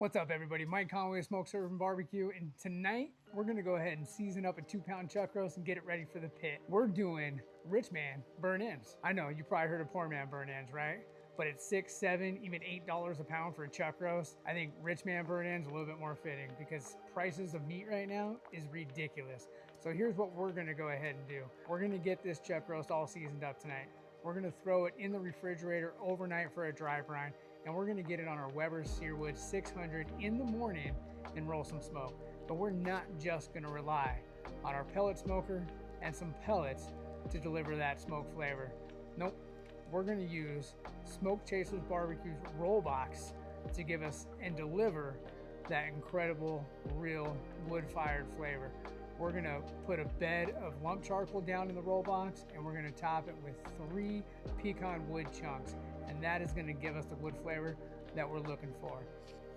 What's up, everybody? Mike Conway of Smoke Chasers BBQ, and tonight we're gonna go ahead and season up a 2-pound chuck roast and get it ready for the pit. We're doing rich man burn ends. I know you probably heard of poor man burn ends, right? But it's $6, $7, even $8 a pound for a chuck roast. I think rich man burn ends a little bit more fitting because prices of meat right now is ridiculous. So here's what we're gonna go ahead and do. We're gonna get this chuck roast all seasoned up tonight. We're gonna throw it in the refrigerator overnight for a dry brine, and we're gonna get it on our Weber Searwood 600 in the morning and roll some smoke. But we're not just gonna rely on our pellet smoker and some pellets to deliver that smoke flavor. Nope, we're gonna use Smoke Chasers BBQ's Rollbox to give us and deliver that incredible, real wood-fired flavor. We're gonna put a bed of lump charcoal down in the Rollbox, and we're gonna top it with 3 pecan wood chunks, and that is gonna give us the wood flavor that we're looking for.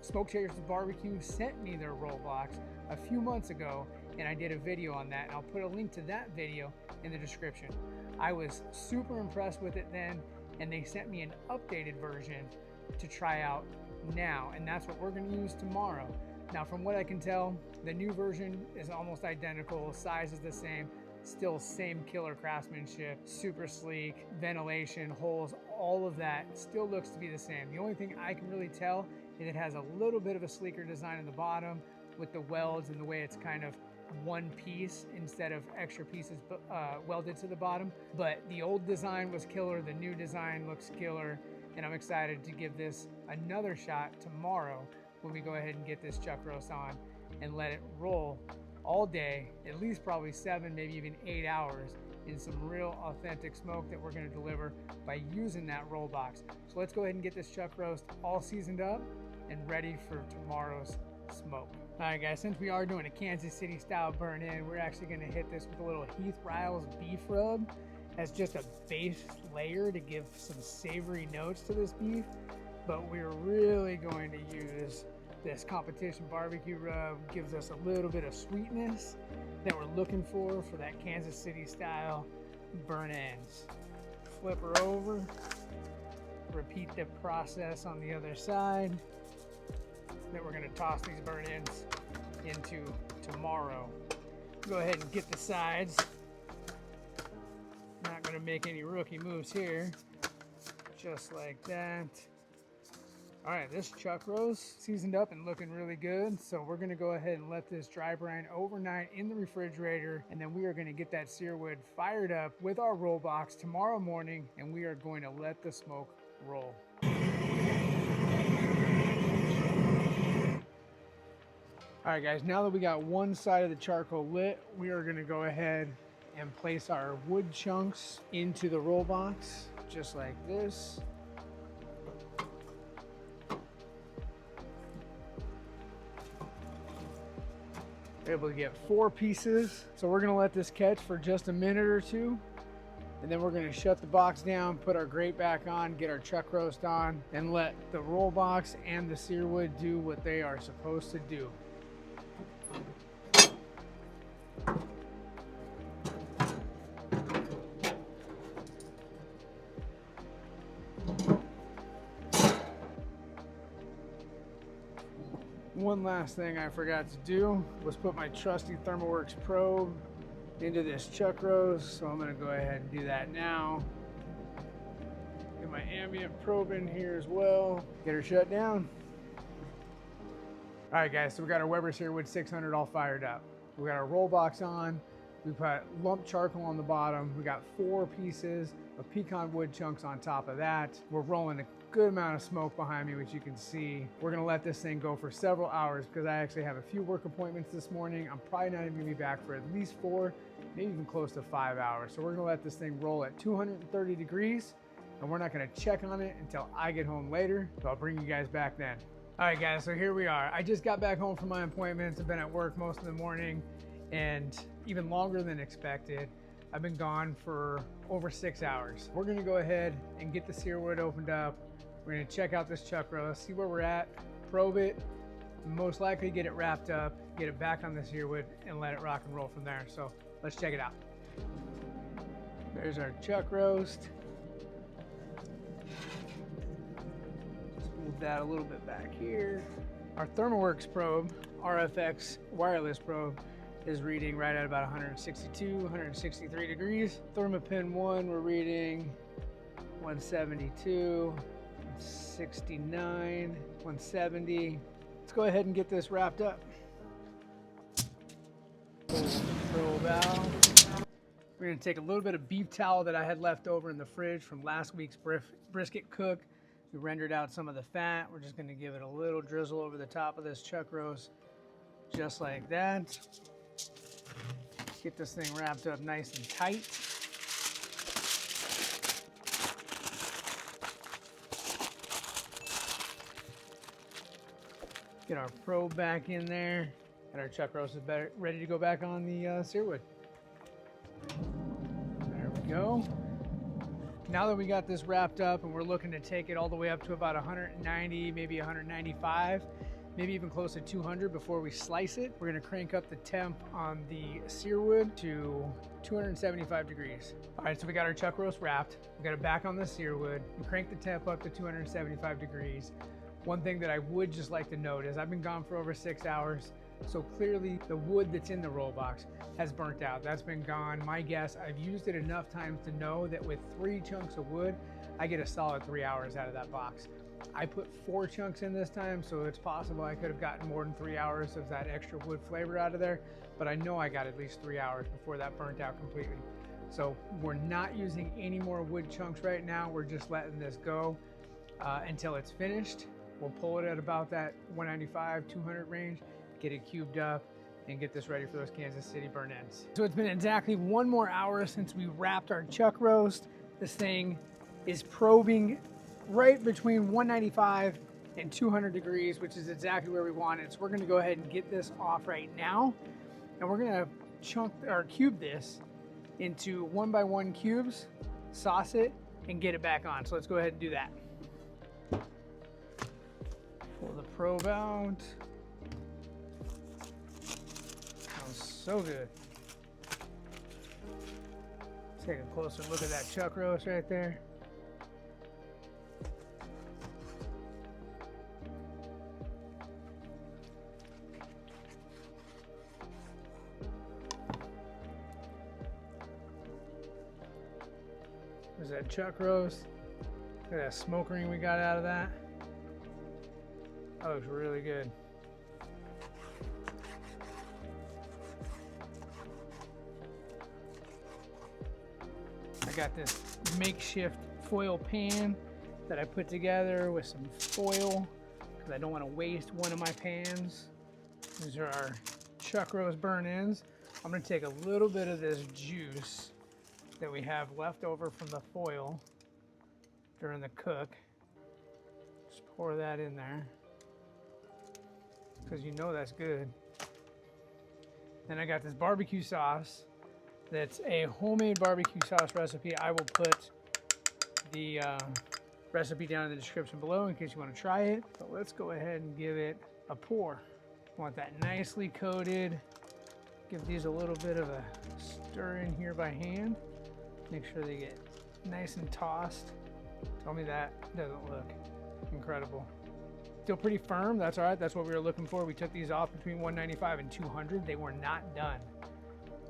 Smoke Chasers BBQ sent me their Rollbox a few months ago, and I did a video on that, and I'll put a link to that video in the description. I was super impressed with it then, and they sent me an updated version to try out now, and that's what we're gonna use tomorrow. Now, from what I can tell, the new version is almost identical, size is the same, still same killer craftsmanship, super sleek, ventilation, holes, all of that still looks to be the same. The only thing I can really tell is it has a little bit of a sleeker design in the bottom with the welds and the way it's kind of one piece instead of extra pieces welded to the bottom. But the old design was killer, the new design looks killer, and I'm excited to give this another shot tomorrow when we go ahead and get this chuck roast on and let it roll all day, at least probably 7, maybe even 8 hours in some real authentic smoke that we're gonna deliver by using that roll box. So let's go ahead and get this chuck roast all seasoned up and ready for tomorrow's smoke. All right, guys, since we are doing a Kansas City style burn in, we're actually gonna hit this with a little Heath Riles beef rub as just a base layer to give some savory notes to this beef. But we're really going to use this competition barbecue rub. Gives us a little bit of sweetness that we're looking for that Kansas City style burn ends. Flip her over, repeat the process on the other side. Then we're gonna toss these burn ends into tomorrow. Go ahead and get the sides. Not gonna make any rookie moves here. Just like that. All right, this chuck roast seasoned up and looking really good. So we're gonna go ahead and let this dry brine overnight in the refrigerator, and then we are gonna get that Searwood fired up with our roll box tomorrow morning, and we are going to let the smoke roll. All right, guys, now that we got one side of the charcoal lit, we are gonna go ahead and place our wood chunks into the roll box, just like this. Able to get 4 pieces. So we're gonna let this catch for just a minute or two, and then we're gonna shut the box down, put our grate back on, get our chuck roast on, and let the roll box and the Searwood do what they are supposed to do. One last thing I forgot to do was put my trusty ThermoWorks probe into this chuck roast, so I'm gonna go ahead and do that now. Get my ambient probe in here as well. Get her shut down. All right, guys, so we got our Weber Searwood 600 all fired up. We got our roll box on. We put lump charcoal on the bottom. We got 4 pieces of pecan wood chunks on top of that. We're rolling a good amount of smoke behind me, which you can see. We're gonna let this thing go for several hours because I actually have a few work appointments this morning. I'm probably not even gonna be back for at least 4, maybe even close to 5 hours. So we're gonna let this thing roll at 230 degrees, and we're not gonna check on it until I get home later. So I'll bring you guys back then. All right, guys, so here we are. I just got back home from my appointments. I've been at work most of the morning and even longer than expected. I've been gone for over 6 hours. We're gonna go ahead and get the Searwood opened up. We're gonna check out this chuck roast, see where we're at, probe it, most likely get it wrapped up, get it back on the Searwood, and let it rock and roll from there. So let's check it out. There's our chuck roast. Just move that a little bit back here. Our ThermoWorks probe, RFX wireless probe, is reading right at about 162, 163 degrees. ThermoPin 1, we're reading 172, 169, 170. Let's go ahead and get this wrapped up. Pull the probe out. We're gonna take a little bit of beef towel that I had left over in the fridge from last week's brisket cook. We rendered out some of the fat. We're just gonna give it a little drizzle over the top of this chuck roast, just like that. Get this thing wrapped up nice and tight. Get our probe back in there, and our chuck roast is ready to go back on the Searwood. There we go. Now that we got this wrapped up and we're looking to take it all the way up to about 190, maybe 195, maybe even close to 200 before we slice it, we're gonna crank up the temp on the Searwood to 275 degrees. All right, so we got our chuck roast wrapped. We got it back on the Searwood. We crank the temp up to 275 degrees. One thing that I would just like to note is I've been gone for over 6 hours, so clearly the wood that's in the Rollbox has burnt out. That's been gone. My guess, I've used it enough times to know that with 3 chunks of wood, I get a solid 3 hours out of that box. I put 4 chunks in this time, so it's possible I could have gotten more than 3 hours of that extra wood flavor out of there, but I know I got at least 3 hours before that burnt out completely. So we're not using any more wood chunks right now. We're just letting this go until it's finished. We'll pull it at about that 195, 200 range, get it cubed up, and get this ready for those Kansas City burn ends. So it's been exactly 1 more hour since we wrapped our chuck roast. This thing is probing right between 195 and 200 degrees, which is exactly where we want it. So we're gonna go ahead and get this off right now, and we're gonna cube this into 1x1 cubes, sauce it, and get it back on. So let's go ahead and do that. Pull the probe out. Smells so good. Take a closer look at that chuck roast right there. There's that chuck roast. Look at that smoke ring we got out of that. That looks really good. I got this makeshift foil pan that I put together with some foil because I don't want to waste one of my pans. These are our chuck roast burn ends. I'm going to take a little bit of this juice that we have left over from the foil during the cook. Just pour that in there, because you know that's good. Then I got this barbecue sauce. That's a homemade barbecue sauce recipe. I will put the recipe down in the description below in case you want to try it. But let's go ahead and give it a pour. Want that nicely coated. Give these a little bit of a stir in here by hand. Make sure they get nice and tossed. Tell me that doesn't look incredible. Still pretty firm, that's all right. That's what we were looking for. We took these off between 195 and 200. They were not done.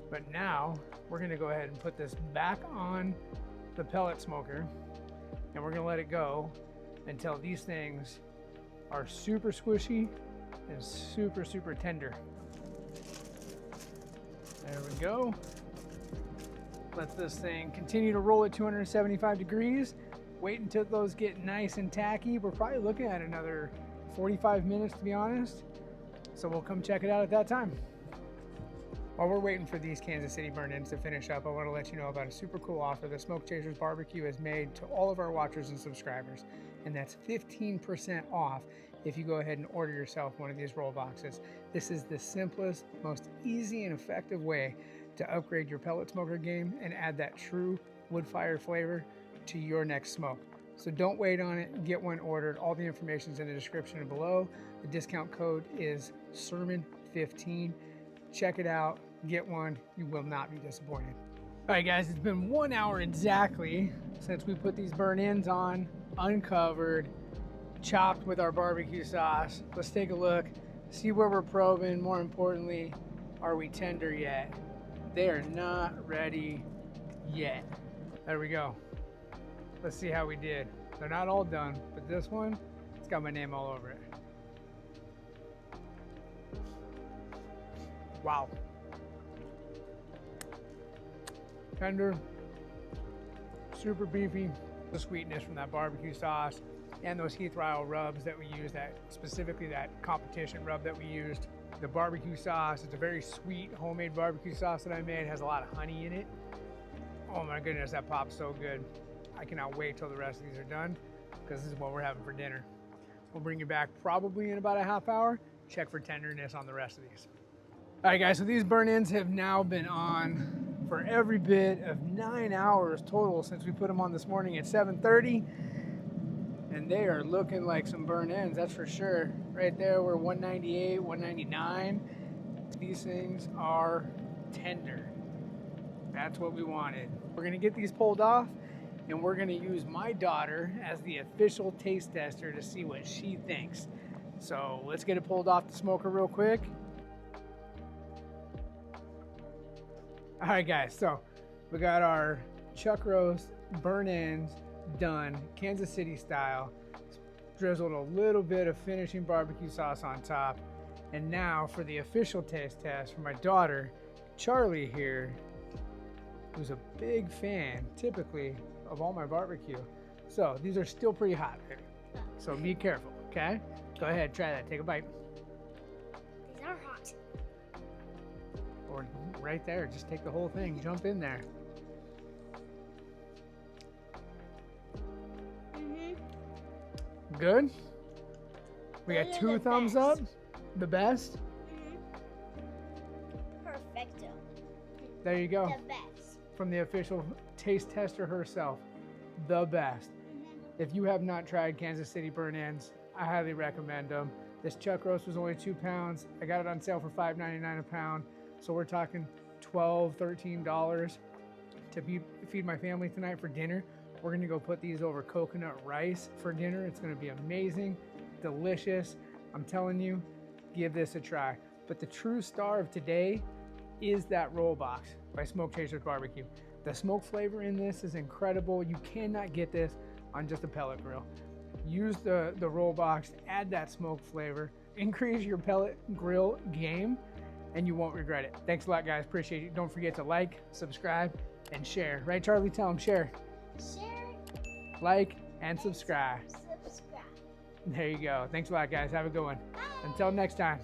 But now we're gonna go ahead and put this back on the pellet smoker, and we're gonna let it go until these things are super squishy and super, super tender. There we go. Let this thing continue to roll at 275 degrees. Wait until those get nice and tacky. We're probably looking at another 45 minutes, to be honest. So we'll come check it out at that time. While we're waiting for these Kansas City burn ends to finish up, I want to let you know about a super cool offer that Smoke Chasers BBQ has made to all of our watchers and subscribers. And that's 15% off if you go ahead and order yourself one of these roll boxes. This is the simplest, most easy and effective way to upgrade your pellet smoker game and add that true wood-fired flavor to your next smoke. So don't wait on it, get one ordered. All the information is in the description below. The discount code is SERMON15. Check it out, get one, you will not be disappointed. All right guys, it's been 1 hour exactly since we put these burn ends on, uncovered, chopped with our barbecue sauce. Let's take a look, see where we're probing. More importantly, are we tender yet? They are not ready yet. There we go. Let's see how we did. They're not all done, but this one, it's got my name all over it. Wow. Tender, super beefy. The sweetness from that barbecue sauce and those Heath Ryle rubs that we used, that specifically that competition rub that we used. The barbecue sauce, it's a very sweet homemade barbecue sauce that I made. It has a lot of honey in it. Oh my goodness, that pops so good. I cannot wait till the rest of these are done, because this is what we're having for dinner. We'll bring you back probably in about a half hour. Check for tenderness on the rest of these. All right guys, so these burn-ins have now been on for every bit of 9 hours total since we put them on this morning at 7:30. And they are looking like some burn-ins, that's for sure. Right there, we're 198, 199. These things are tender. That's what we wanted. We're gonna get these pulled off, and we're gonna use my daughter as the official taste tester to see what she thinks. So let's get it pulled off the smoker real quick. All right guys, so we got our chuck roast burn-ins done, Kansas City style. Drizzled a little bit of finishing barbecue sauce on top. And now for the official taste test for my daughter, Charlie here, who's a big fan, typically, of all my barbecue. So these are still pretty hot, baby. So be careful, okay? Go ahead, try that, take a bite. These are hot. Or right there, just take the whole thing, jump in there. Good? We got 2 thumbs up. The best? Perfecto. There you go. The best. From the official taste tester herself. The best. If you have not tried Kansas City burn-ins, I highly recommend them. This chuck roast was only 2 pounds. I got it on sale for $5.99 a pound. So we're talking $12, $13 to feed my family tonight for dinner. We're gonna go put these over coconut rice for dinner. It's gonna be amazing, delicious. I'm telling you, give this a try. But the true star of today is that Rollbox by Smoke Chasers BBQ. The smoke flavor in this is incredible. You cannot get this on just a pellet grill. Use the Rollbox, add that smoke flavor, increase your pellet grill game, and you won't regret it. Thanks a lot, guys. Appreciate it. Don't forget to like, subscribe, and share. Right, Charlie? Tell them share. Share, like, and subscribe. subscribe. There you go. Thanks a lot, guys. Have a good one. Bye. Until next time.